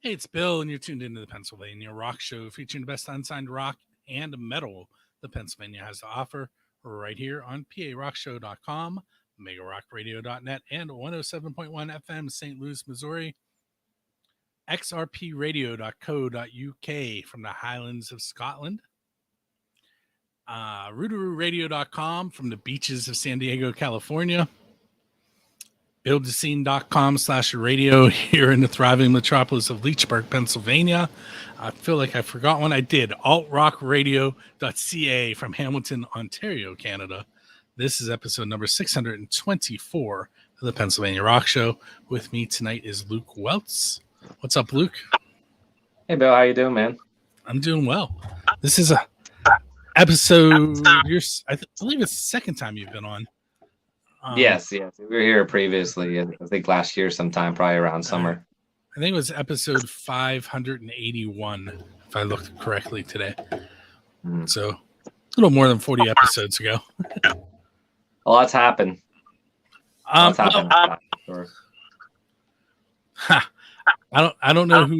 Hey, it's Bill, and you're tuned into the Pennsylvania Rock Show, featuring the best unsigned rock and metal the Pennsylvania has to offer, right here on PARockShow.com, MegaRockRadio.net, and 107.1 FM St. Louis, Missouri, XRPRadio.co.uk from the Highlands of Scotland, RootarooRadio.com from the beaches of San Diego, California, BuildAScene.com/radio here in the thriving metropolis of Leechburg, Pennsylvania. I feel like I forgot one. I did. AltRockRadio.ca from Hamilton, Ontario, Canada. This is episode number 624 of the Pennsylvania Rock Show. With me tonight is Luke Welts. What's up, Luke? Hey, Bill. How you doing, man? I'm doing well. This is a episode. I believe it's the second time you've been on. Yes. We were here previously, I think last year sometime, probably around summer. I think it was episode 581, if I looked correctly today. So a little more than 40 episodes ago. A lot's happened. I don't know who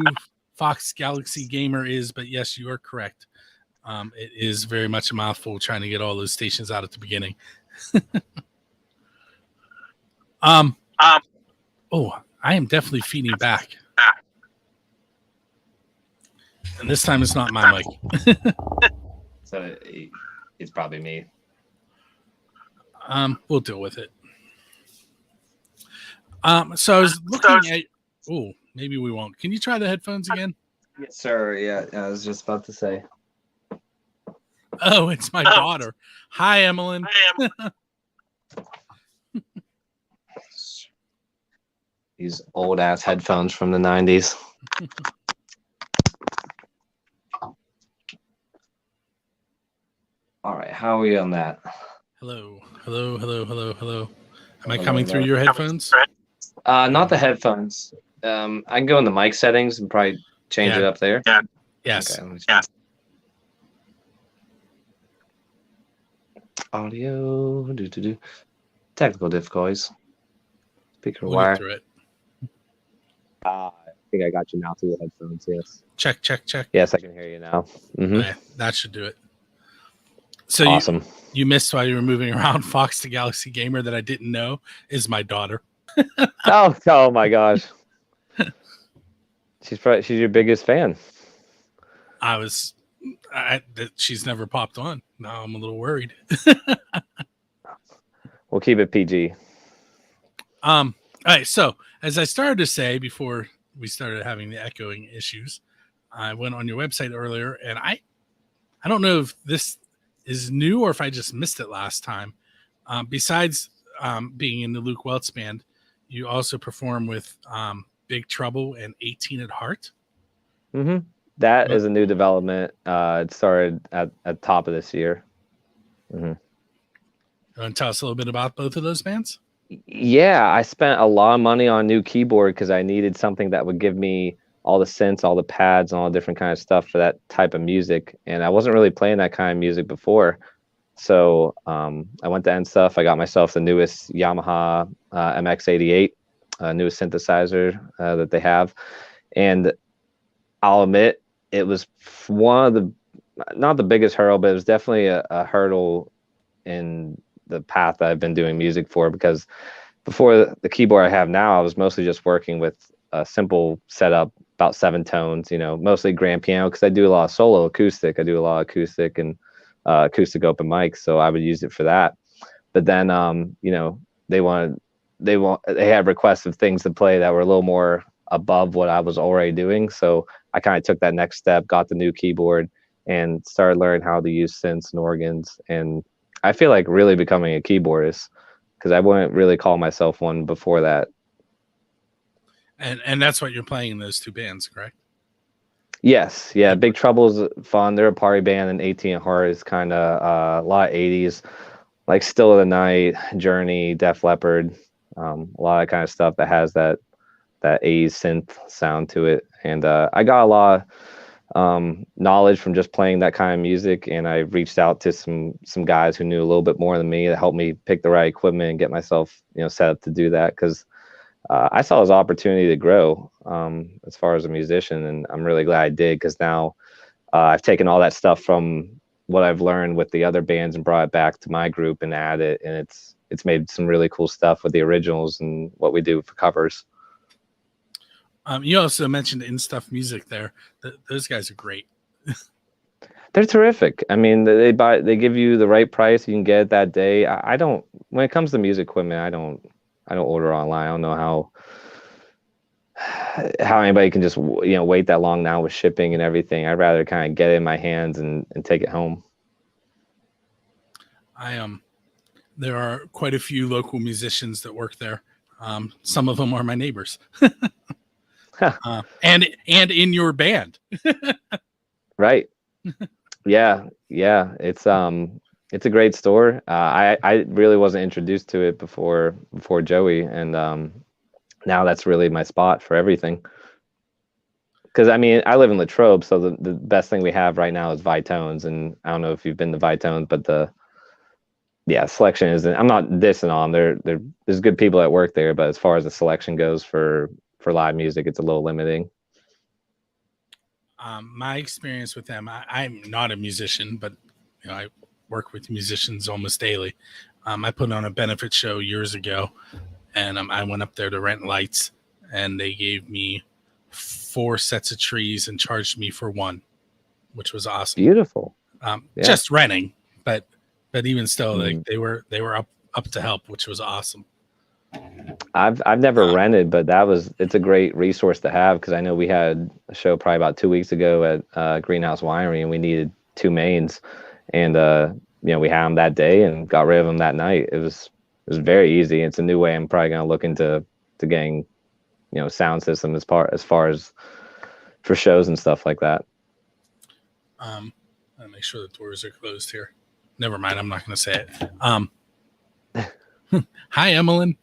Fox Galaxy Gamer is, but yes, you are correct. It is very much a mouthful trying to get all those stations out at the beginning. Oh, I am definitely feeding back. And this time it's not my mic. So it's probably me. We'll deal with it. So I was looking at. Oh, maybe we won't. Can you try the headphones again? Yes, sir. Yeah, I was just about to say. Oh, it's my daughter. Hi, Emmeline. These old ass headphones from the 90s. All right, how are we on that? Hello. Am I coming through your headphones? Not the headphones. I can go in the mic settings and probably change it up there. Yeah. Yes. Okay, audio. Technical difficulties. Speaker We'll wire. get through it. I think I got you now through the headphones. Yes. Check. Yes, I can hear you now. Mm-hmm. Okay, that should do it. So awesome. You missed while you were moving around. Fox the Galaxy Gamer that I didn't know is my daughter. Oh my gosh. She's your biggest fan. She's never popped on. Now I'm a little worried. We'll keep it PG. All right. So as I started to say before we started having the echoing issues, I went on your website earlier, and I don't know if this is new or if I just missed it last time. Besides being in the Luke Welts band, you also perform with Big Trouble and 18 at Heart. Mm-hmm. That is a new development. It started at top of this year. Mm-hmm. You want to tell us a little bit about both of those bands? Yeah, I spent a lot of money on a new keyboard because I needed something that would give me all the synths, all the pads, and all the different kind of stuff for that type of music. And I wasn't really playing that kind of music before. So I went to N-Stuff. I got myself the newest Yamaha MX88, newest synthesizer that they have. And I'll admit, it was one of the, not the biggest hurdle, but it was definitely a hurdle in the path that I've been doing music for, because before the keyboard I have now, I was mostly just working with a simple setup, about 7 tones, mostly grand piano, because I do a lot of solo acoustic. I do a lot of acoustic and acoustic open mics, so I would use it for that. But then, they had requests of things to play that were a little more above what I was already doing. So I kind of took that next step, got the new keyboard, and started learning how to use synths and organs. And I feel like really becoming a keyboardist, because I wouldn't really call myself one before that. And that's what you're playing in those two bands, correct? Yes. Yeah. Big Trouble's fun. They're a party band, and 18 Heart is kind of a lot of 80s, like Still of the Night, Journey, Def Leppard, a lot of kind of stuff that has that 80s synth sound to it. And I got a lot of knowledge from just playing that kind of music, and I reached out to some guys who knew a little bit more than me to help me pick the right equipment and get myself set up to do that, because I saw his opportunity to grow as far as a musician, and I'm really glad I did, because now I've taken all that stuff from what I've learned with the other bands and brought it back to my group and added it, and it's made some really cool stuff with the originals and what we do for covers. You also mentioned In Stuff Music there. Those guys are great. They're terrific. I mean, they give you the right price. You can get it that day. I don't, when it comes to music equipment, I don't order online. I don't know how anybody can just wait that long now with shipping and everything. I'd rather kind of get it in my hands and take it home. There are quite a few local musicians that work there. Some of them are my neighbors. And in your band. Right. Yeah. It's a great store. I really wasn't introduced to it before Joey, and now that's really my spot for everything. Because I mean, I live in Latrobe, so the best thing we have right now is Vitones, and I don't know if you've been to Vitones, but selection isn't. I'm not dissing on them. There's good people that work there, but as far as the selection goes for live music, it's a little limiting. My experience with them, I'm not a musician, but I work with musicians almost daily. I put on a benefit show years ago, and I went up there to rent lights, and they gave me 4 sets of trees and charged me for 1, which was awesome. Beautiful. Just renting, but even still, like they were up to help, which was awesome. I've never rented, but it's a great resource to have, because I know we had a show probably about 2 weeks ago at Greenhouse Winery, and we needed 2 mains, and we had them that day and got rid of them that night. It was very easy. It's a new way I'm probably going to look into getting sound system as far as for shows and stuff like that. I'll make sure the doors are closed here. Never mind, I'm not going to say it. Hi, Emmeline.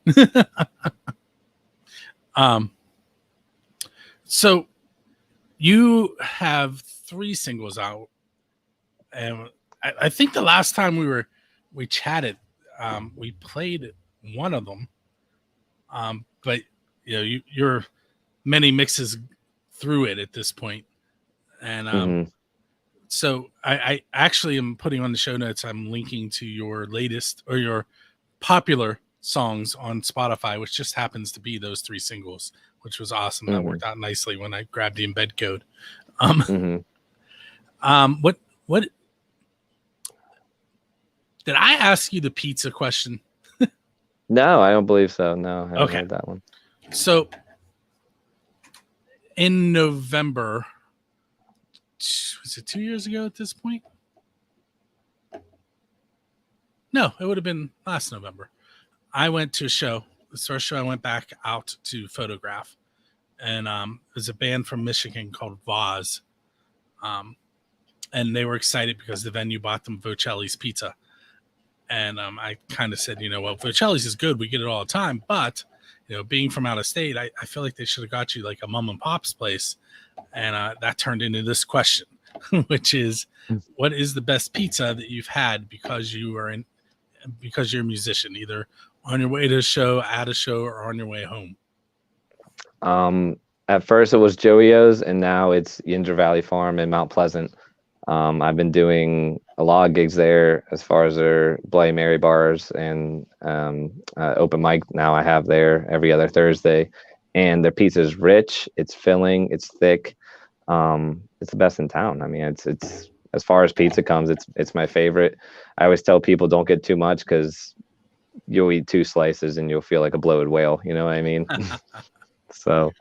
So you have 3 singles out, and I think the last time we chatted, we played one of them, but you're many mixes through it at this point, and so I actually am putting on the show notes. I'm linking to your latest or your popular songs on Spotify, which just happens to be those 3 singles, which was awesome. That worked out nicely when I grabbed the embed code. What did I ask you the pizza question? No, I don't believe so. No, I haven't Okay. heard that one. So in November, was it 2 years ago at this point? No, it would have been last November. I went to a show. The first show I went back out to photograph, and there's a band from Michigan called Vaz, and they were excited because the venue bought them Vocelli's pizza, and I kind of said, well, Vocelli's is good. We get it all the time, but being from out of state, I feel like they should have got you like a mom and pop's place, and that turned into this question, which is, what is the best pizza that you've had because you're a musician, either on your way to a show, at a show, or on your way home? At first it was Joey-O's, and now it's Yinzer Valley Farm in Mount Pleasant. I've been doing a lot of gigs there as far as their Bloody Mary bars and open mic now I have there every other Thursday. And their pizza is rich, it's filling, it's thick. It's the best in town. I mean, it's as far as pizza comes, it's my favorite. I always tell people don't get too much, because you'll eat 2 slices and you'll feel like a bloated whale. You know what I mean? So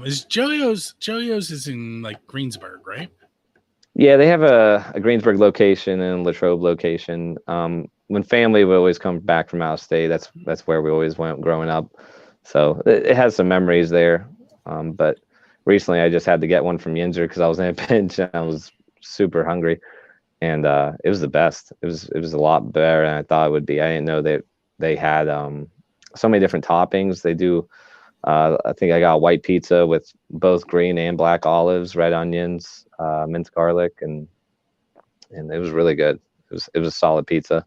is Joey-O's is in like Greensburg, right? Yeah, they have a Greensburg location and a Latrobe location. When family would always come back from out of state, that's where we always went growing up. So it has some memories there. But recently I just had to get one from Yinzer because I was in a pinch and I was super hungry, and it was the best. It was a lot better than I thought it would be. I didn't know that they had so many different toppings. They do. I think I got white pizza with both green and black olives, red onions, minced garlic, and it was really good. It was a solid pizza.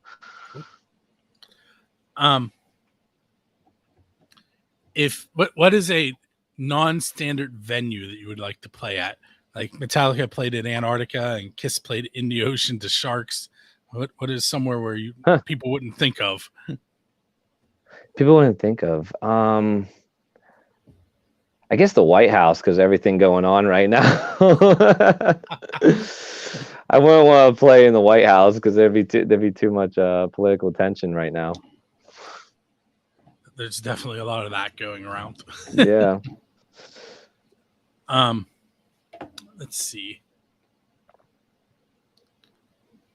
if what is a non-standard venue that you would like to play at? Like Metallica played in Antarctica and Kiss played in the ocean to sharks. What is somewhere where people wouldn't think of? People wouldn't think of. I guess the White House, because everything going on right now. I wouldn't want to play in the White House because there'd be too much political tension right now. There's definitely a lot of that going around. Yeah. Let's see.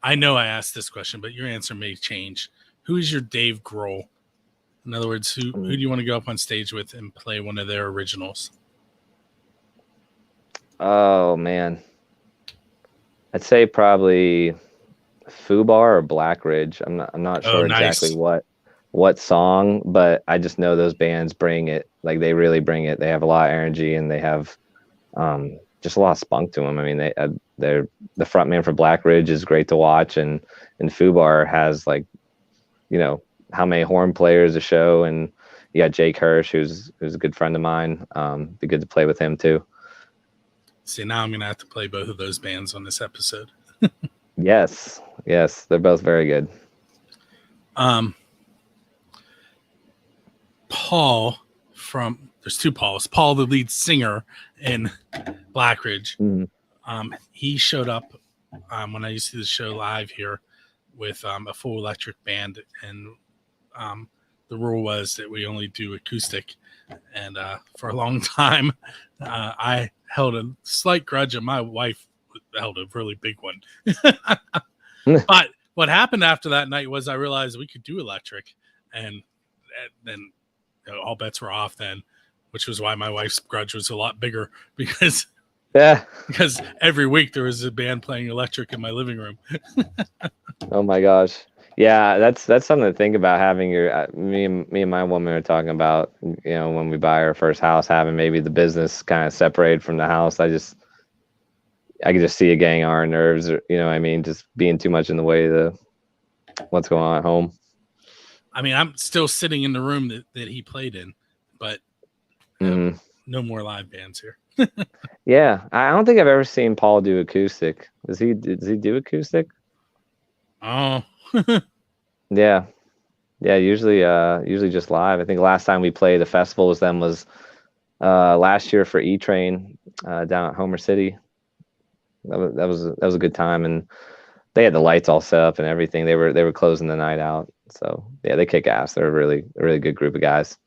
I know I asked this question, but your answer may change. Who is your Dave Grohl? In other words, who do you want to go up on stage with and play one of their originals? Oh man, I'd say probably Fubar or Black Ridge. I'm not sure exactly what song, but I just know those bands bring it. Like they really bring it. They have a lot of energy and they have just a lot of spunk to them. I mean, they're the front man for Black Ridge is great to watch, and Fubar has like, you know, how many horn players a show, and you got Jake Hirsch, who's a good friend of mine. Be good to play with him too. See, now I'm gonna have to play both of those bands on this episode. Yes, they're both very good. Paul there's two Pauls. Paul, the lead singer in Black Ridge. Mm-hmm. He showed up when I used to do the show live here with a full electric band, and the rule was that we only do acoustic. And for a long time, I held a slight grudge, and my wife held a really big one. But what happened after that night was I realized we could do electric, and then all bets were off then, which was why my wife's grudge was a lot bigger because every week there was a band playing electric in my living room. Oh my gosh. Yeah, that's something to think about, having your me and my woman are talking about, you know, when we buy our first house, having maybe the business kind of separated from the house. I can just see it getting on our nerves, or, you know what I mean, just being too much in the way of what's going on at home. I mean, I'm still sitting in the room that he played in, but no more live bands here. Yeah, I don't think I've ever seen Paul do acoustic. Does he do acoustic? Oh. Yeah. Usually just live. I think last time we played a festival with them was last year for E Train down at Homer City. That was a good time, and they had the lights all set up and everything. They were closing the night out. So yeah, they kick ass. They're a really good group of guys.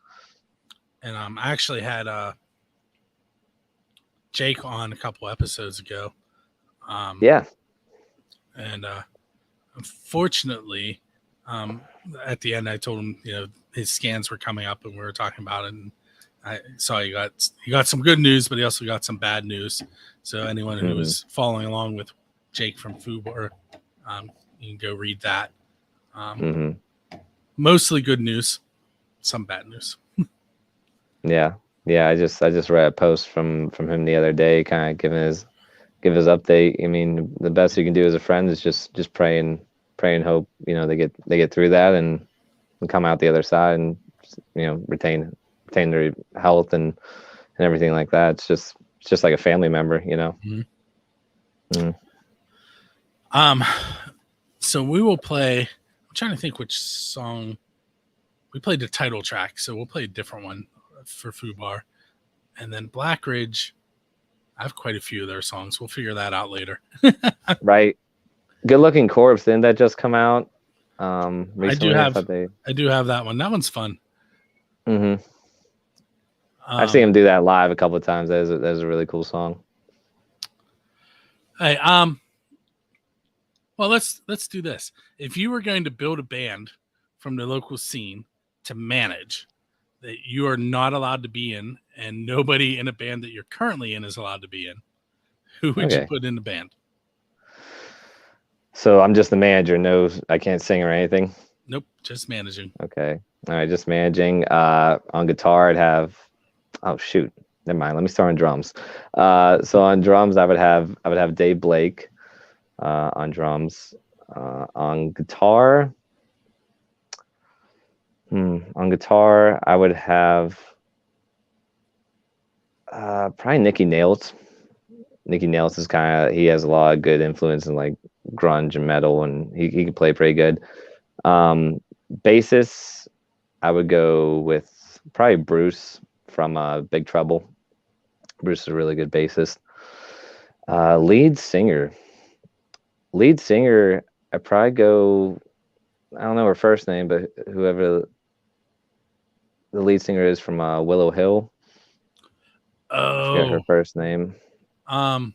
And I actually had Jake on a couple episodes ago. Yeah. And unfortunately, at the end, I told him, you know, his scans were coming up, and we were talking about it. And I saw he got some good news, but he also got some bad news. So anyone who was following along with Jake from Fubar, you can go read that. Mostly good news, some bad news. Yeah. I just read a post from him the other day, kind of give his update. I mean, the best you can do as a friend is just pray and hope, you know, they get through that and come out the other side, and, you know, retain their health and everything like that. It's just like a family member, you know. So we will play. I'm trying to think which song. We played the title track, so we'll play a different one for Fubar. And then Black Ridge, I have quite a few of their songs. We'll figure that out later. Right. Good Looking Corpse, didn't that just come out? Recently? I do have that one. That one's fun. I've seen him do that live a couple of times. That is a really cool song. Hey, well, let's do this. If you were going to build a band from the local scene to manage that you are not allowed to be in, and nobody in a band that you're currently in is allowed to be in, who would you put in the band? So I'm just the manager. No, I can't sing or anything. Nope, just managing. Okay. All right, just managing. On guitar, I'd have. Oh shoot, never mind. Let me start on drums. So on drums, I would have Dave Blake. On drums. On guitar, I would have Probably Nicky Nails. Nicky Nails is he has a lot of good influence in like grunge and metal, and he can play pretty good. Bassist, I would go with probably Bruce from Big Trouble. Bruce is a really good bassist. Lead singer, I probably go. I don't know her first name, but whoever the lead singer is from Willow Hill. I forget her Oh, first name. well,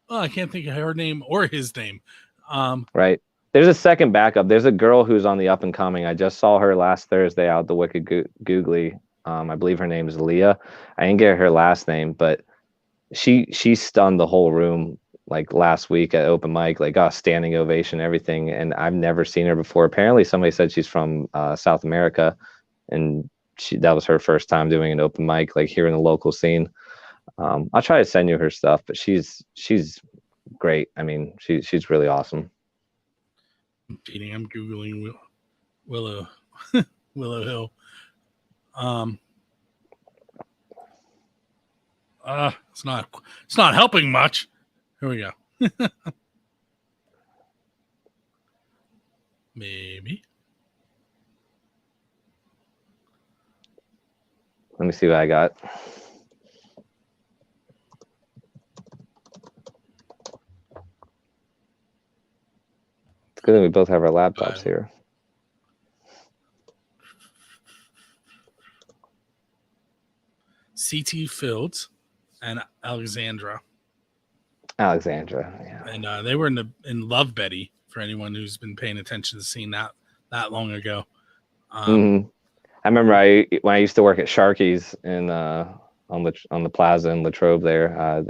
I can't think of her name or his name. Right. There's a second backup. There's a girl who's on the up and coming. I just saw her last Thursday out the Wicked Googly. I believe her name is Leah. I didn't get her last name, but she stunned the whole room like last week at open mic, like standing ovation, everything. And I've never seen her before. Apparently, somebody said she's from South America, and that was her first time doing an open mic, like here in the local scene. I'll try to send you her stuff, but she's great. I mean, she's really awesome. I'm Googling Willow Willow Hill. It's not helping much. Here we go. Maybe. Let me see what I got. It's good that we both have our laptops here. CT Fields and Alexandra. Yeah. And they were in Love Betty, for anyone who's been paying attention to the scene that long ago. I remember when I used to work at Sharky's in on the plaza in Latrobe there.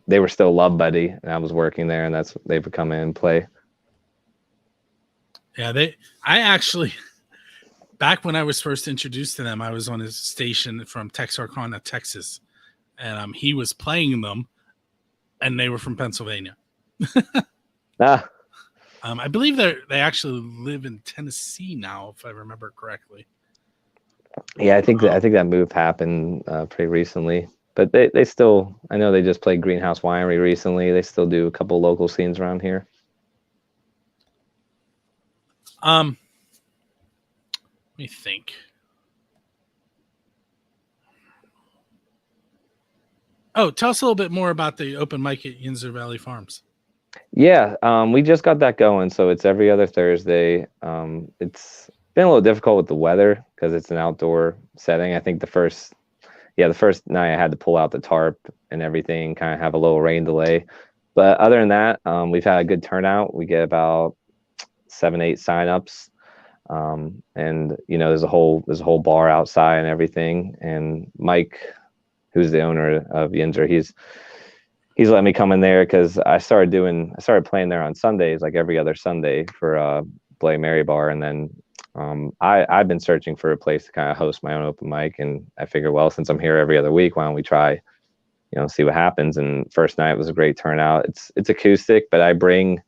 They were still Love Buddy, and I was working there, and they would come in and play. Yeah, I actually, back when I was first introduced to them, I was on a station from Texarkana, Texas, and he was playing them, and they were from Pennsylvania. I believe they actually live in Tennessee now, if I remember correctly. Yeah, I think that move happened pretty recently, but they still, I know they just played Greenhouse Winery recently. They still do a couple local scenes around here. Let me think. Oh, tell us a little bit more about the open mic at Yinzer Valley Farms. Yeah, we just got that going, so it's every other Thursday. It's been a little difficult with the weather because it's an outdoor setting. I think the first night I had to pull out the tarp and everything, kind of have a little rain delay. But other than that, we've had a good turnout. We get about 7-8 signups, and there's a whole bar outside and everything. And Mike, who's the owner of Yinzer, he's let me come in there because I started playing there on Sundays, like every other Sunday for Bloody Mary Bar, and then I've been searching for a place to kind of host my own open mic, and I figured, well, since I'm here every other week, why don't we try, see what happens. And first night was a great turnout. It's acoustic, but I bring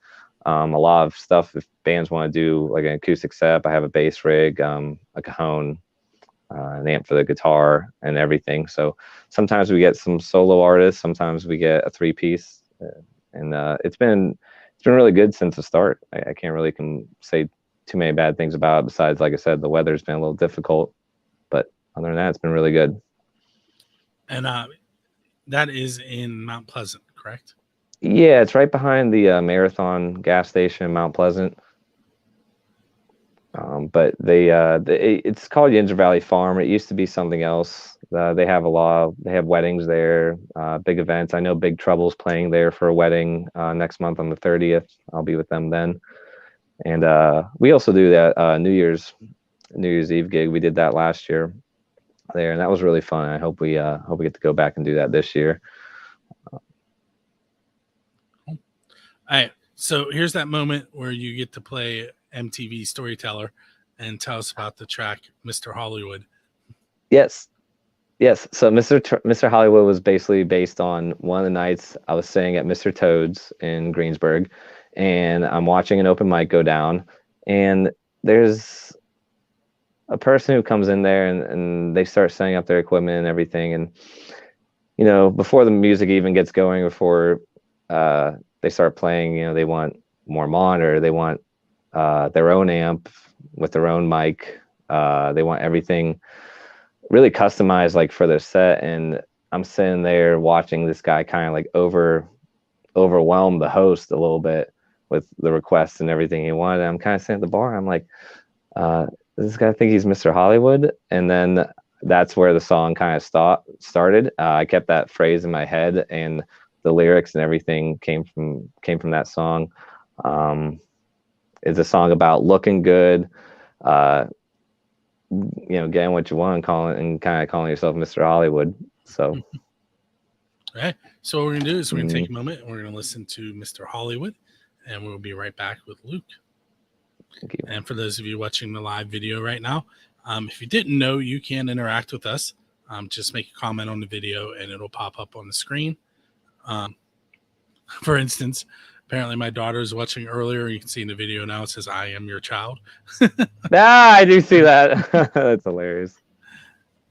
a lot of stuff if bands want to do like an acoustic setup. I have a bass rig, a cajon, an amp for the guitar, and everything. So sometimes we get some solo artists, sometimes we get a 3-piece, and it's been really good since the start. I can't really say too many bad things about it, besides, like I said, the weather's been a little difficult, but other than that, it's been really good. And that is in Mount Pleasant, correct? Yeah, it's right behind the Marathon gas station in Mount Pleasant. But it's called Yinzer Valley Farm. It used to be something else. They have weddings there, big events. I know Big Trouble's playing there for a wedding next month on the 30th. I'll be with them then. And we also do that New Year's Eve gig. We did that last year there, and that was really fun. I hope we get to go back and do that this year. All right. So here's that moment where you get to play MTV Storyteller and tell us about the track Mr. Hollywood. Yes. So Mr. Hollywood was basically based on one of the nights I was staying at Mr. Toad's in Greensburg, and I'm watching an open mic go down, and there's a person who comes in there and they start setting up their equipment and everything, and you know, before the music even gets going, before they start playing, you know, they want more monitor, they want their own amp with their own mic. They want everything really customized, like for their set. And I'm sitting there watching this guy kind of like overwhelm the host a little bit with the requests and everything he wanted. I'm kind of sitting at the bar. I'm like, does this guy think he's Mr. Hollywood? And then that's where the song kind of started. I kept that phrase in my head, and the lyrics and everything came from that song. It's a song about looking good, you know, getting what you want, and kind of calling yourself Mr. Hollywood. So, All right. So what we're gonna do is we're gonna take a moment and we're gonna listen to Mr. Hollywood, and we'll be right back with Luke. thank you. And for those of you watching the live video right now, if you didn't know, you can interact with us. Just make a comment on the video and it'll pop up on the screen. For instance, apparently my daughter is watching earlier. You can see in the video now it says, "I am your child." I do see that. That's hilarious.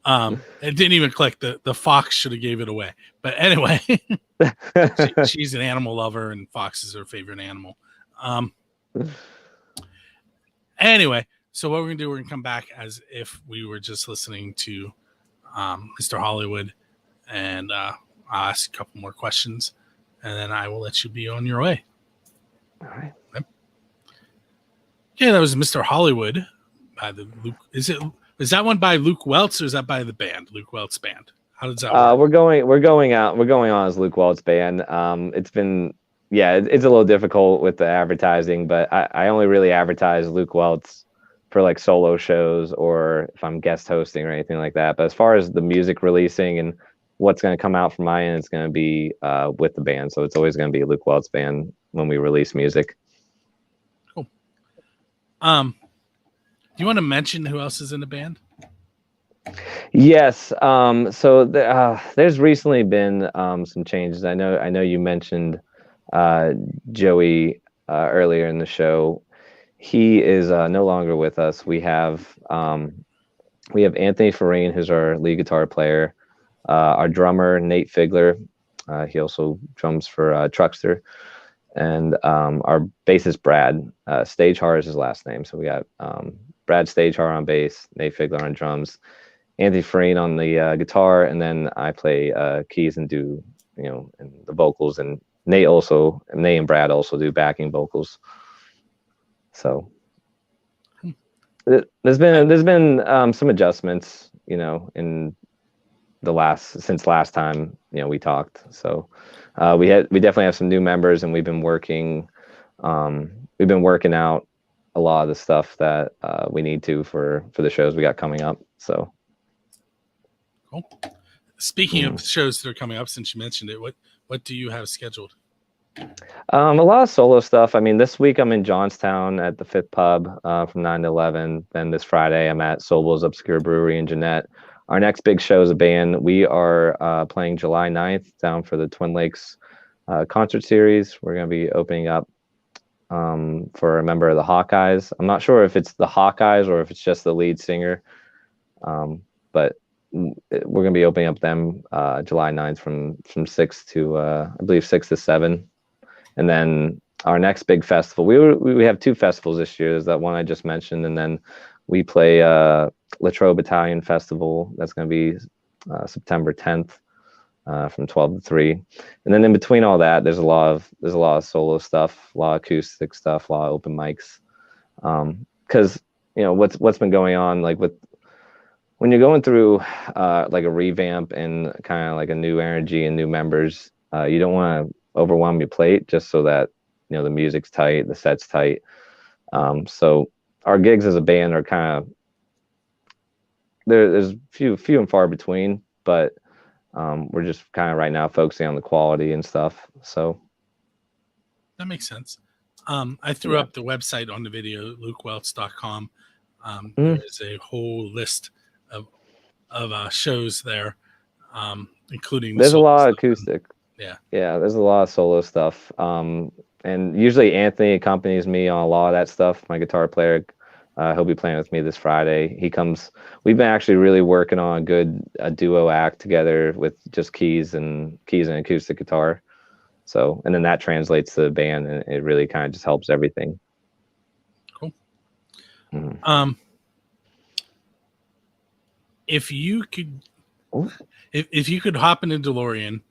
It didn't even click. The fox should have gave it away. But anyway, she's an animal lover and fox is her favorite animal. Anyway, so what we're going to do, we're going to come back as if we were just listening to Mr. Hollywood, and I'll ask a couple more questions, and then I will let you be on your way. All right. Okay, that was Mr. Hollywood by the Luke. Is that one by Luke Welts, or is that by the band, Luke Welts Band? How does that work? We're going on as Luke Welts Band. It's been, it's a little difficult with the advertising, but I only really advertise Luke Welts for like solo shows or if I'm guest hosting or anything like that. But as far as the music releasing and what's going to come out from my end, it's going to be with the band. So it's always going to be Luke Welts Band when we release music. Cool. Do you want to mention who else is in the band? Yes. So there's recently been some changes. I know you mentioned Joey earlier in the show. He is no longer with us. We have Anthony Farine, who's our lead guitar player. Our drummer Nate Figler. He also drums for Truckster. And our bassist Brad Stagehar is his last name. So we got Brad Stagehar on bass, Nate Figler on drums, Anthony Farine on the guitar, and then I play keys and do, and the vocals. And Nate and Brad also do backing vocals. So there's been some adjustments, in since last time we talked. So we definitely have some new members, and we've been working out a lot of the stuff that we need to for the shows we got coming up. So cool. Speaking of shows that are coming up, since you mentioned it, what do you have scheduled? A lot of solo stuff. I mean, this week I'm in Johnstown at the Fifth Pub from 9 to 11. Then this Friday I'm at Sobel's Obscure Brewery in Jeanette. Our next big show as a band, we are playing July 9th down for the Twin Lakes concert series. We're going to be opening up for a member of the Hawkeyes. I'm not sure if it's the Hawkeyes or if it's just the lead singer, but we're going to be opening up them July 9th from 6 to, I believe, 6 to 7. And then our next big festival, we have two festivals this year. There's that one I just mentioned, and then we play Latrobe Battalion Festival. That's going to be September 10th from 12 to 3. And then in between all that, there's a lot of solo stuff, a lot of acoustic stuff, a lot of open mics. Because what's been going on, like when you're going through like a revamp and kind of like a new energy and new members, you don't want to overwhelm your plate just so that the music's tight, the set's tight. So our gigs as a band are kind of there's few and far between, but we're just kind of right now focusing on the quality and stuff. So that makes sense. I threw up the website on the video, lukewelts.com. There is a whole list of shows there, including there's a lot of stuff. acoustic. Yeah, there's a lot of solo stuff. And usually Anthony accompanies me on a lot of that stuff, my guitar player. He'll be playing with me this Friday. We've been actually really working on a duo act together with just keys and acoustic guitar. So, and then that translates to the band, and it really kind of just helps everything. Cool. Mm-hmm. If you could, if you could hop in a DeLorean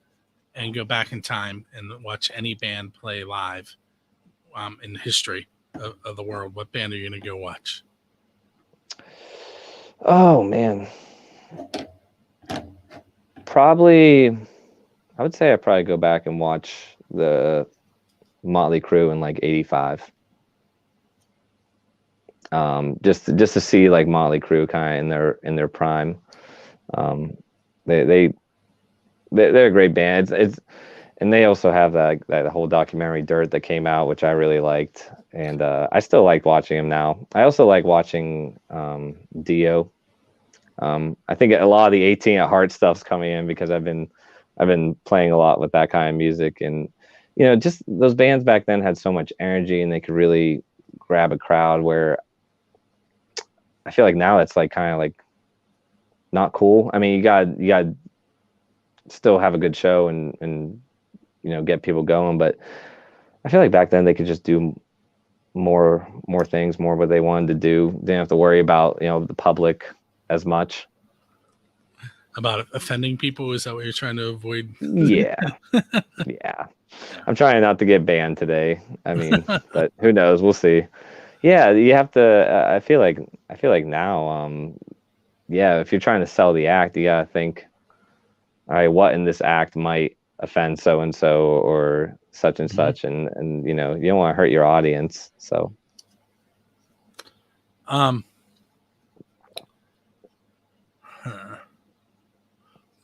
and go back in time and watch any band play live, in history of the world, what band are you going to go watch? Oh man, probably. I would say I'd probably go back and watch the Motley Crue in like '85. Just to see like Motley Crue kind of in their prime. They're a great band. And they also have that whole documentary Dirt that came out, which I really liked, and I still like watching them now. I also like watching Dio. I think a lot of the 18 at Heart stuff's coming in because I've been playing a lot with that kind of music, and just those bands back then had so much energy and they could really grab a crowd, where I feel like now it's like kind of like not cool. I mean, you got still have a good show and get people going, but I feel like back then they could just do more things, more what they wanted to do. They didn't have to worry about the public as much. About offending people? Is that what you're trying to avoid? Yeah. I'm trying not to get banned today. I mean, but who knows? We'll see. Yeah, you have to. I feel like now, if you're trying to sell the act, you gotta think, all right, what in this act might offend so and so or such and such, and you don't want to hurt your audience. So,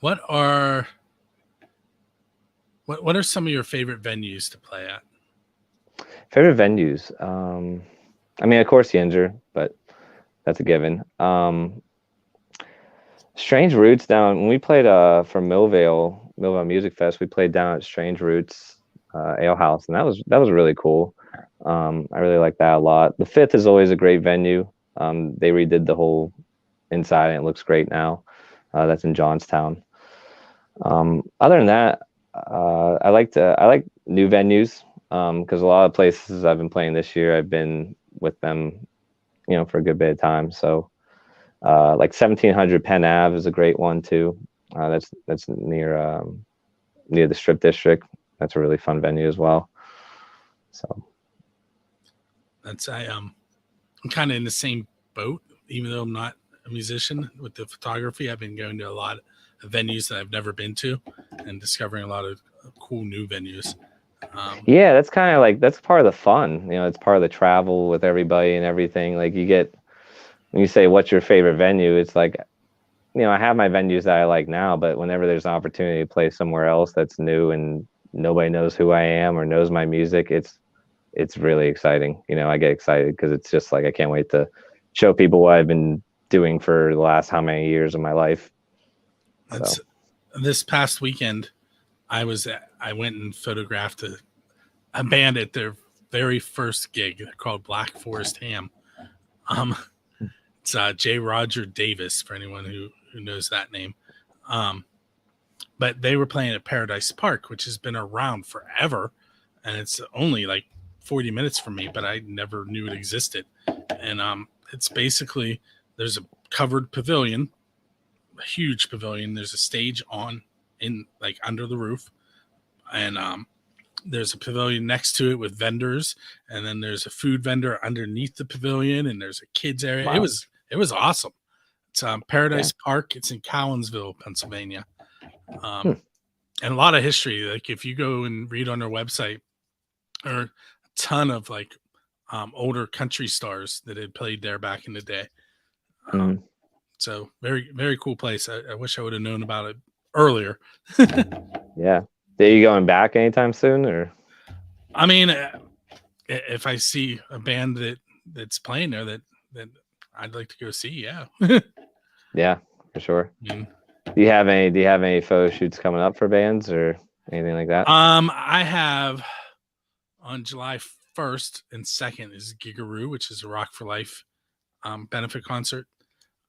what are some of your favorite venues to play at? Favorite venues? I mean, of course, Yinzer, but that's a given. Strange Roots down when we played for Millvale Music Fest. We played down at Strange Roots Ale House, and that was really cool. I really like that a lot. The Fifth is always a great venue. They redid the whole inside, and it looks great now. That's in Johnstown. Other than that, I like new venues because a lot of places I've been playing this year, I've been with them, for a good bit of time. So. Like 1700 Penn Ave is a great one too. That's near the Strip District. That's a really fun venue as well. So I'm kind of in the same boat, even though I'm not a musician with the photography. I've been going to a lot of venues that I've never been to and discovering a lot of cool new venues. Yeah, that's kind of that's part of the fun. It's part of the travel with everybody and everything. Like when you say what's your favorite venue, it's like, I have my venues that I like now, but whenever there's an opportunity to play somewhere else that's new and nobody knows who I am or knows my music, it's really exciting. I get excited because it's just like I can't wait to show people what I've been doing for the last how many years of my life. This past weekend, I went and photographed a band at their very first gig. They're called Black Forest Ham. It's J. Roger Davis, for anyone who knows that name. But they were playing at Paradise Park, which has been around forever. And it's only like 40 minutes from me, but I never knew it existed. And it's basically, there's a covered pavilion, a huge pavilion. There's a stage under the roof. And there's a pavilion next to it with vendors. And then there's a food vendor underneath the pavilion. And there's a kids area. Wow. It was awesome. It's Paradise Park. It's in Collinsville, Pennsylvania. And a lot of history. Like if you go and read on their website, there are a ton of older country stars that had played there back in the day. So very, very cool place. I wish I would have known about it earlier. Yeah. Are you going back anytime soon, or? I mean, if I see a band that's playing there that I'd like to go see, yeah. Yeah, for sure. Do you have any photo shoots coming up for bands or anything like that? I have on July 1st and 2nd is Gigaroo, which is a Rock for Life benefit concert.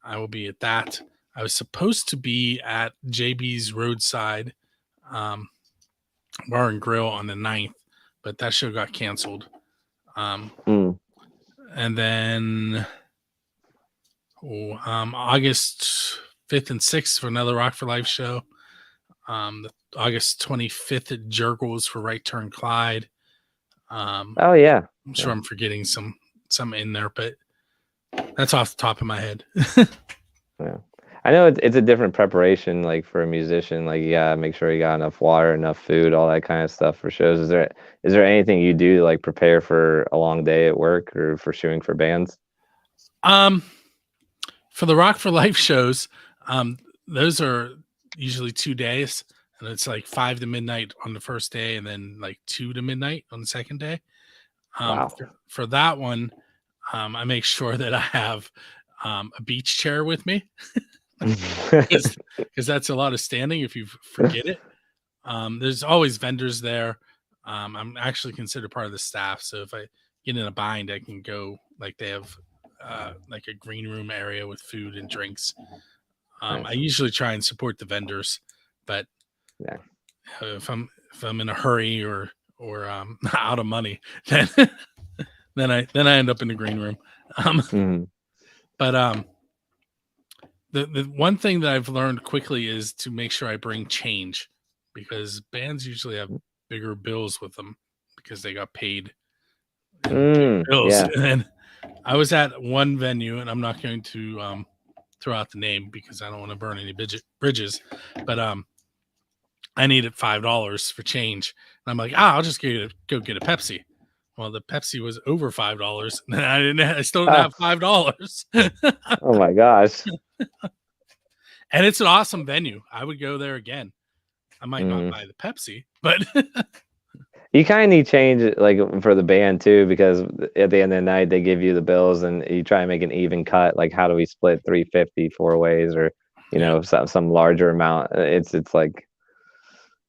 I will be at that. I was supposed to be at JB's Roadside Bar and Grill on the 9th, but that show got canceled. And then August 5th and 6th for another Rock for Life show. August 25th at Jurgles for Right Turn Clyde. Oh yeah, I'm sure I'm forgetting some in there, but that's off the top of my head. Yeah, I know it's a different preparation, like for a musician. Like you gotta make sure you got enough water, enough food, all that kind of stuff for shows. Is there anything you do to like prepare for a long day at work or for shooting for bands? For the Rock for Life shows, those are usually 2 days, and it's like 5 to midnight on the first day, and then like 2 to midnight on the second day. Wow. For that one, I make sure that I have a beach chair with me because that's a lot of standing if you forget it. There's always vendors there. I'm actually considered part of the staff, so if I get in a bind, I can go. Like they have like a green room area with food and drinks. Nice. I usually try and support the vendors, but yeah, if I'm in a hurry or out of money, then I end up in the green room. But the one thing that I've learned quickly is to make sure I bring change, because bands usually have bigger bills with them because they got paid bills. Yeah. And I was at one venue, and I'm not going to throw out the name because I don't want to burn any bridges, but I needed $5 for change. And I'm like, I'll just go get a Pepsi. Well, the Pepsi was over $5, and I still didn't have $5. Oh my gosh! And it's an awesome venue. I would go there again. I might not buy the Pepsi, but you kind of need change, like for the band too, because at the end of the night they give you the bills, and you try and make an even cut. Like, how do we split $350 4 ways, or some larger amount? It's like,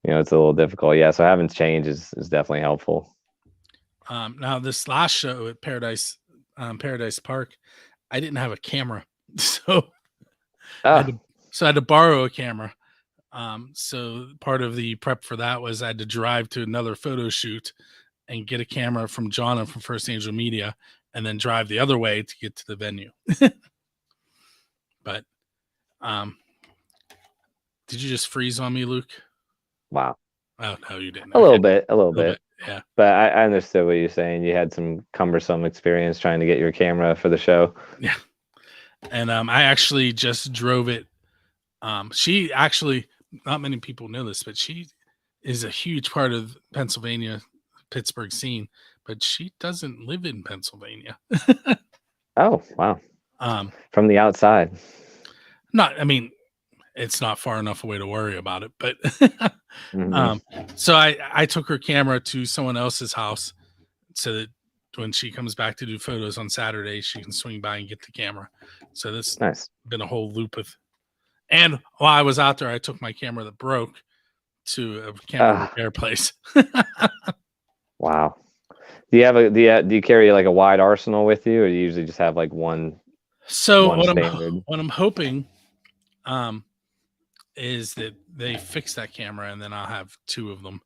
it's a little difficult. Yeah, so having change is definitely helpful. Now this last show at Paradise Park, I didn't have a camera, so I had to borrow a camera. So part of the prep for that was I had to drive to another photo shoot and get a camera from Jonna from First Angel Media, and then drive the other way to get to the venue. But did you just freeze on me, Luke? Wow. Oh no, you didn't. A little bit. Yeah. But I understood what you're saying. You had some cumbersome experience trying to get your camera for the show. Yeah. And I actually just drove it. She actually, not many people know this, but she is a huge part of Pennsylvania, Pittsburgh scene, but she doesn't live in Pennsylvania. Oh, wow. From the outside. It's not far enough away to worry about it, but so I took her camera to someone else's house so that when she comes back to do photos on Saturday, she can swing by and get the camera. So this nice. Been a whole loop of, and while I was out there, I took my camera that broke to a camera repair place. Wow. Do you carry like a wide arsenal with you, or do you usually just have like one? So what I'm hoping, is that they fix that camera and then I'll have 2 of them,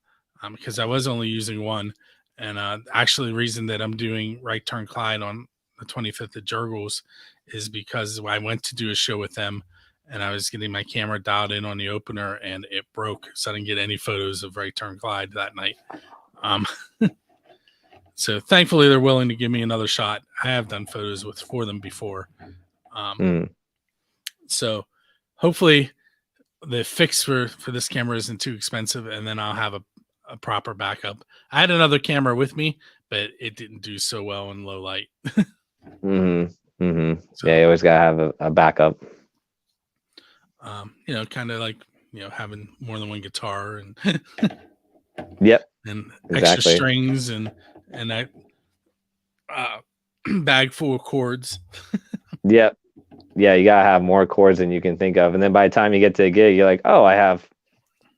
because I was only using one. And actually the reason that I'm doing Right Turn Clyde on the 25th at Jurgles is because I went to do a show with them and I was getting my camera dialed in on the opener and it broke, so I didn't get any photos of Right Turn Clyde that night. So thankfully they're willing to give me another shot. I have done photos for them before. So hopefully the fix for this camera isn't too expensive, and then I'll have a proper backup. I had another camera with me, but it didn't do so well in low light. So, yeah, you always gotta have a backup. Kind of like having more than one guitar and yep, and extra strings and that bag full of chords. Yep. Yeah, you gotta have more chords than you can think of, and then by the time you get to a gig, you're like, oh, I have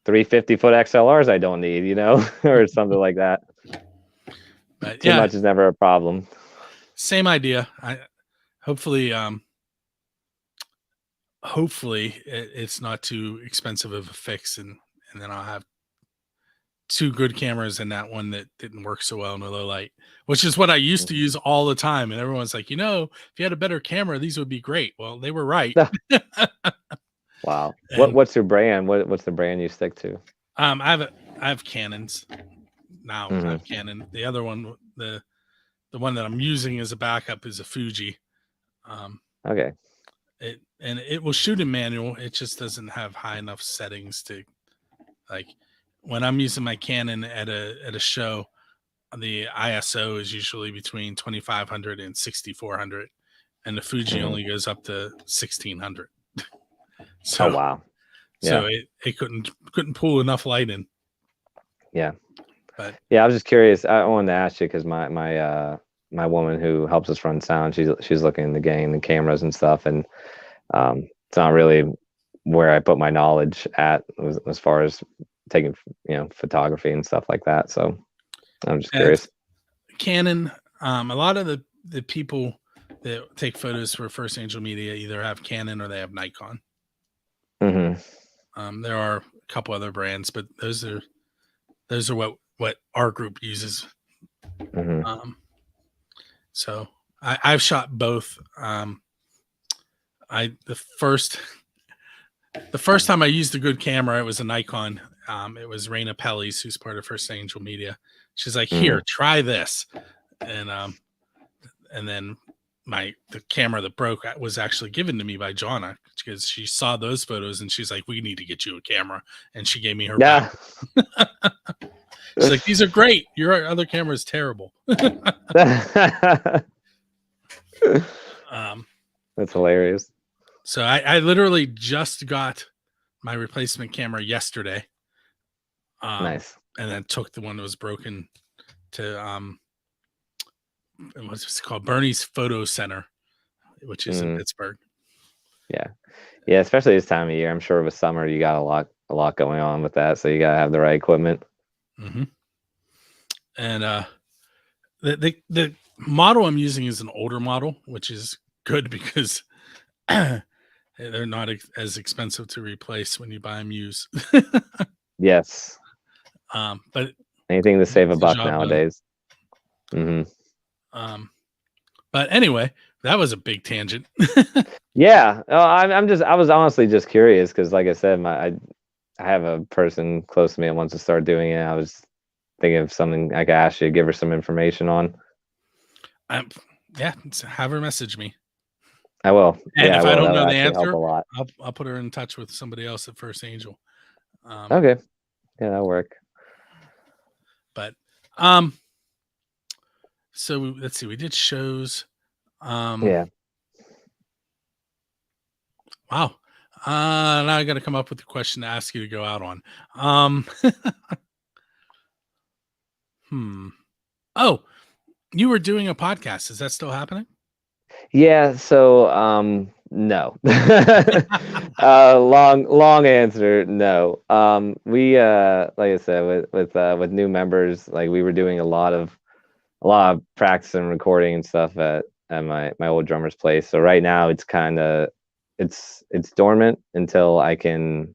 3 50-foot XLRs I don't need, or something like that. But, Too much is never a problem. Same idea. hopefully, it's not too expensive of a fix, and then I'll have two good cameras and that one that didn't work so well in a low light, which is what I used to use all the time. And everyone's like, if you had a better camera, these would be great. Well, they were right. Wow. And What's your brand? What's the brand you stick to? I have Canons now. I Mhm. have Canon. The other one, the one that I'm using as a backup is a Fuji. Okay. It will shoot in manual. It just doesn't have high enough settings to, like, when I'm using my Canon at a show, the ISO is usually between 2500 and 6400, and the Fuji Mhm. only goes up to 1600. Oh So wow. so Yeah. it couldn't pull enough light in. Yeah. But Yeah, I was just curious. I wanted to ask you because my woman who helps us run sound, she's looking into getting the cameras and stuff, and it's not really where I put my knowledge at as far as taking photography and stuff like that. So I'm just and curious. Canon, a lot of the people that take photos for First Angel Media either have Canon or they have Nikon. Hmm. There are a couple other brands, but those are what our group uses. Hmm. So I've shot both. The first time I used a good camera, it was a Nikon. It was Raina Pellis, who's part of First Angel Media. She's like, "Here, try this," and then the camera that broke was actually given to me by Jonna because she saw those photos and she's like, "We need to get you a camera," and she gave me her. Yeah. She's like, "These are great. Your other camera is terrible." That's hilarious. So I literally just got my replacement camera yesterday. Nice. And then took the one that was broken to what's it called? Bernie's Photo Center, which is in Pittsburgh. Yeah. Yeah, especially this time of year. I'm sure with summer you got a lot going on with that, so you gotta have the right equipment. Mm-hmm. And the model I'm using is an older model, which is good because they're not as expensive to replace when you buy them used. Yes. But anything to save a buck nowadays. But anyway, that was a big tangent. Yeah. I was honestly just curious because, like I said, I have a person close to me that wants to start doing it. I was thinking of something I could ask you, give her some information on. Yeah, have her message me. I will. And yeah, if I don't know the answer, answer, a lot. I'll put her in touch with somebody else at First Angel. Okay. Yeah, that'll work. But so let's see. We did shows. Yeah. Wow. Now I got to come up with a question to ask you to go out on. Oh, you were doing a podcast. Is that still happening? Yeah. So, no. Long answer. No. We, like I said, with new members, like we were doing a lot of practice and recording and stuff at my old drummer's place. So right now it's kind of it's dormant until I can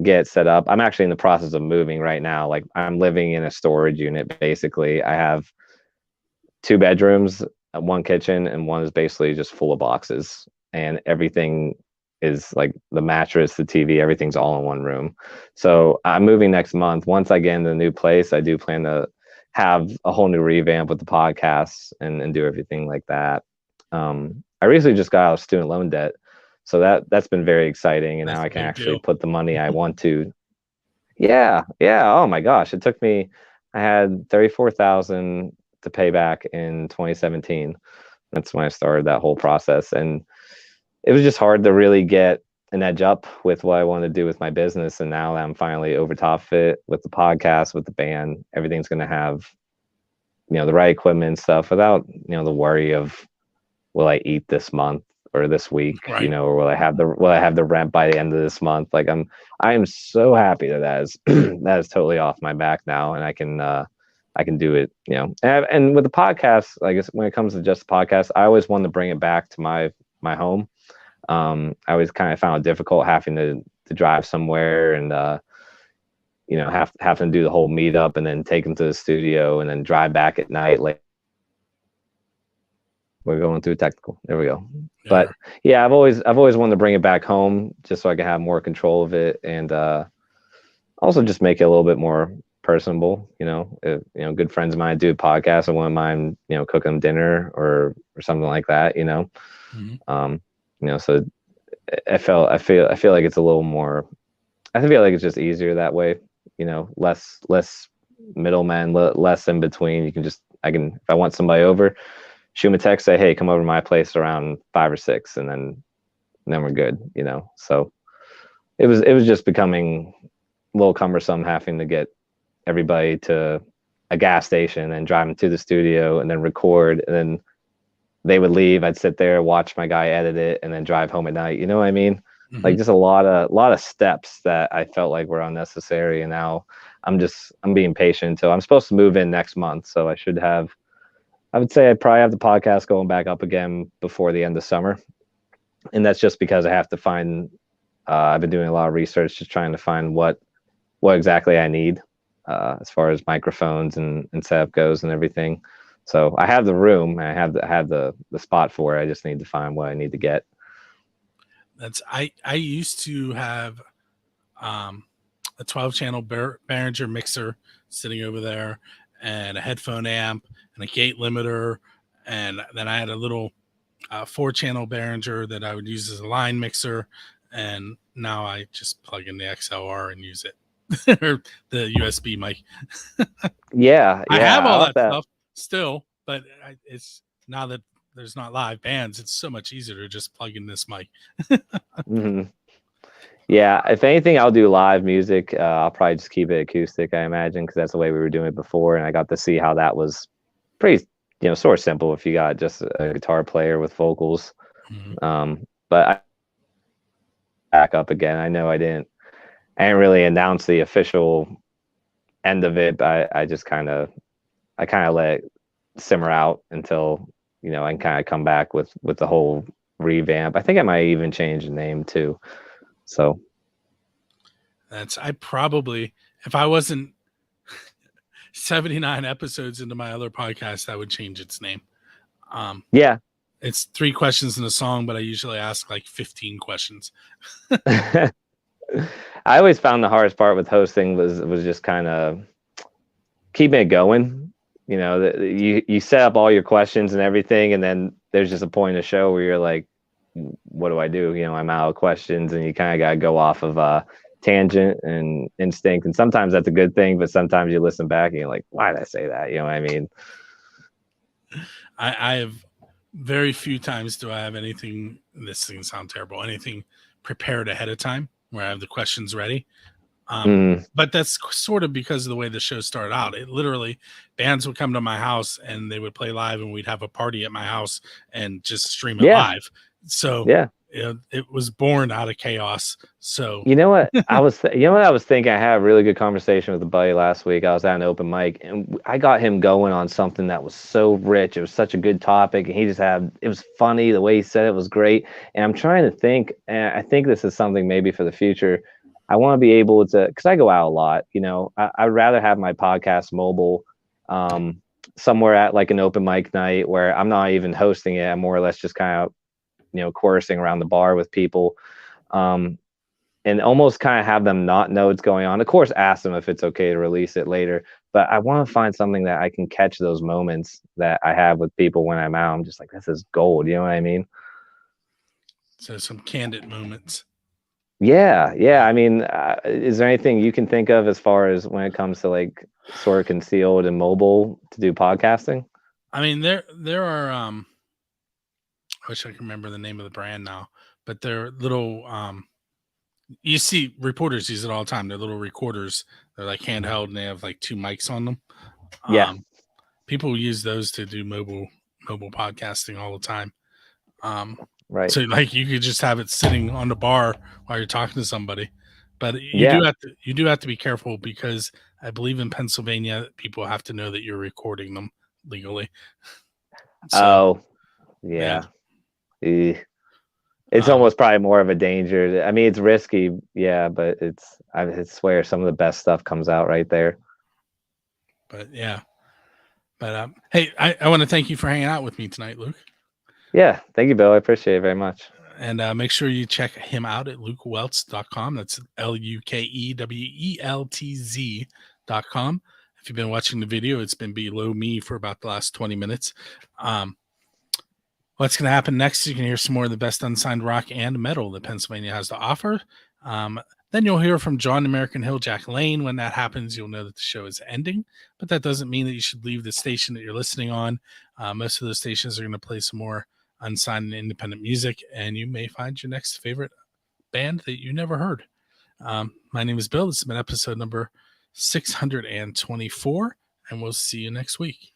get set up. I'm actually in the process of moving right now. Like I'm living in a storage unit basically. I have 2 bedrooms, 1 kitchen, and one is basically just full of boxes, and everything is like the mattress, the TV, everything's all in one room. So I'm moving next month. Once I get into the new place, I do plan to have a whole new revamp with the podcasts and do everything like that. I recently just got out of student loan debt, so that's been very exciting, and now I can actually put the money I want to. Yeah. Oh my gosh, it took me. I had 34,000 to pay back in 2017. That's when I started that whole process, and it was just hard to really get an edge up with what I wanted to do with my business. And now that I'm finally over top of it with the podcast, with the band, everything's going to have, the right equipment and stuff without, the worry of, will I eat this month or this week, right. Or will I have the rent by the end of this month? Like I am so happy that is, that is totally off my back now. And I can I can do it, and with the podcast, I guess when it comes to just the podcast, I always wanted to bring it back to my home. I always kind of found it difficult having to drive somewhere and having to do the whole meetup and then take them to the studio and then drive back at night. Like, we're going through technical. There we go. Yeah. But yeah, I've always wanted to bring it back home just so I can have more control of it, and also just make it a little bit more personable. Good friends of mine do a podcast. I wouldn't mind cooking them dinner or something like that. So I feel like it's a little more. I feel like it's just easier that way. Less middleman, less in between. If I want somebody over, shoot them a text, say, hey, come over to my place around 5 or 6, and then we're good. So it was just becoming a little cumbersome having to get everybody to a gas station and drive them to the studio and then record, and then they would leave. I'd sit there, watch my guy edit it, and then drive home at night. You know what I mean? Mm-hmm. Like, just a lot of steps that I felt like were unnecessary. And now I'm being patient until I'm supposed to move in next month. So I would say I probably have the podcast going back up again before the end of summer. And that's just because I have to find, I've been doing a lot of research, just trying to find what exactly I need as far as microphones and setup goes and everything. So I have the room, and I have the spot for it. I just need to find what I need to get. I used to have a 12-channel Behringer mixer sitting over there, and a headphone amp and a gate limiter, and then I had a little 4-channel Behringer that I would use as a line mixer, and now I just plug in the XLR and use it, or the USB mic. Yeah, I have all that stuff still, but it's now that there's not live bands, it's so much easier to just plug in this mic. Mm-hmm. Yeah, if anything, I'll do live music. I'll probably just keep it acoustic, I imagine, because that's the way we were doing it before, and I got to see how that was pretty, sort of simple if you got just a guitar player with vocals. Mm-hmm. But I back up again. I know I didn't really announce the official end of it, but I just kind of let it simmer out until I can kind of come back with the whole revamp. I think I might even change the name too. So I probably, if I wasn't 79 episodes into my other podcast, I would change its name. Yeah, it's 3 questions in a song, but I usually ask like 15 questions. I always found the hardest part with hosting was just kind of keeping it going. You set up all your questions and everything, and then there's just a point in the show where you're like, what do I do? I'm out of questions, and you kind of got to go off of tangent and instinct. And sometimes that's a good thing, but sometimes you listen back and you're like, why did I say that? You know what I mean? I have very few times do I have anything, this thing sound terrible, anything prepared ahead of time where I have the questions ready. But that's sort of because of the way the show started out. It literally, bands would come to my house and they would play live, and we'd have a party at my house and just stream it live. So yeah, it was born out of chaos. So what I was thinking. I had a really good conversation with a buddy last week. I was at an open mic, and I got him going on something that was so rich. It was such a good topic, and it was funny. The way he said it was great. And I'm trying to think, and I think this is something maybe for the future. I want to be able to, because I go out a lot, I'd rather have my podcast mobile somewhere at like an open mic night where I'm not even hosting it. I'm more or less just kind of, chorusing around the bar with people, and almost kind of have them not know what's going on. Of course, ask them if it's okay to release it later, but I want to find something that I can catch those moments that I have with people when I'm out. I'm just like, this is gold. You know what I mean? So some candid moments. Yeah. I mean, is there anything you can think of as far as when it comes to like sort of concealed and mobile to do podcasting? I mean, there are. I wish I could remember the name of the brand now, but they're little. You see reporters use it all the time. They're little recorders. They're like handheld, and they have like 2 mics on them. Yeah. People use those to do mobile podcasting all the time. Right. So like you could just have it sitting on the bar while you're talking to somebody. But you Yeah. do have to be careful because I believe in Pennsylvania people have to know that you're recording them legally. So Oh, yeah. yeah. Eh. It's Um, almost probably more of a danger. I mean, it's risky, yeah, but I swear some of the best stuff comes out right there. but yeah. But hey, I want to thank you for hanging out with me tonight, Luke. Yeah, thank you, Bill. I appreciate it very much. And make sure you check him out at lukeweltz.com. That's LUKEWELTZ.com. If you've been watching the video, it's been below me for about the last 20 minutes. What's going to happen next? You can hear some more of the best unsigned rock and metal that Pennsylvania has to offer. Then you'll hear from John American Hill, Jack Lane. When that happens, you'll know that the show is ending, but that doesn't mean that you should leave the station that you're listening on. Most of the stations are going to play some more unsigned and independent music, and you may find your next favorite band that you never heard. My name is Bill. This has been episode number 624, and we'll see you next week.